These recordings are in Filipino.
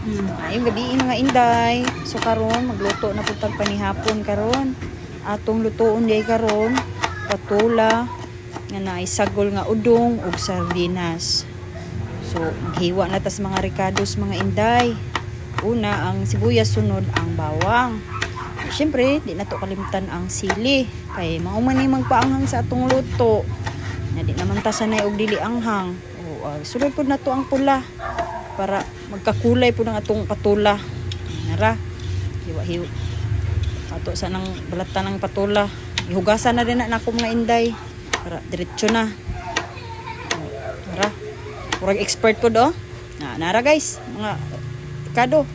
Ayong gabi mga inday. So karon magluto na pud tag panihapon karon. Atong lutoon day karon patula nga naay sagol nga udong ug sardinas. So maghiwa na tas mga ricados mga inday. Una ang sibuyas, sunod ang bawang. Siyempre, di na to kalimtan ang sili. Kay maumani magpaanghang sa atong luto. Na di naman ta sanay og dili anghang. Sunod po na to ang pula para magkakulay po ng atong patula. Nara, hiwa-hiwa. Ato sa nang balatan ng patula. Ihugasan na rin na ako mga inday. Para diretso na. Nara, kurang expert po do. Nara guys, mga kado.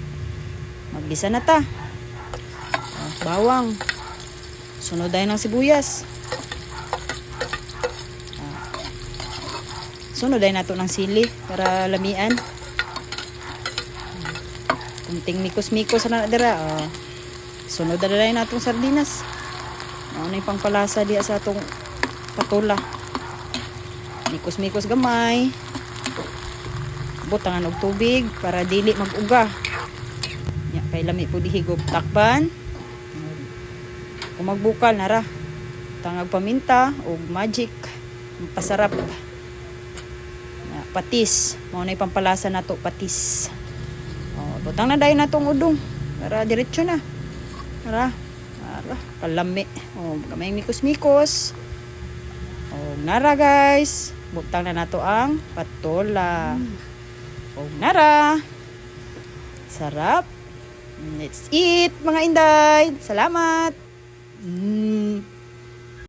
Maggisa na ta. Bawang. Sunod tayo ng sibuyas. Sunod tayo nato ng sili para lamian. Kunting mikos-mikos na dira. Sunod na tayo natong sardinas. Ano yung pangpalasa diya sa atong patula. Mikos-mikos gamay. Butangan og tubig para dili mag-uga. Ya, kay lami po dihigop takpan. Kung magbukal nara. Tangag paminta o magic. Pasarap. Ya, patis. Mao na pampalasa nato patis. Butang na dayon natong udong para diretso na. Nara. Kalami. Gamay mikos-mikos. Nara guys. Butang na nato ang patola. Nara. Sarap. Let's eat mga inday. Salamat.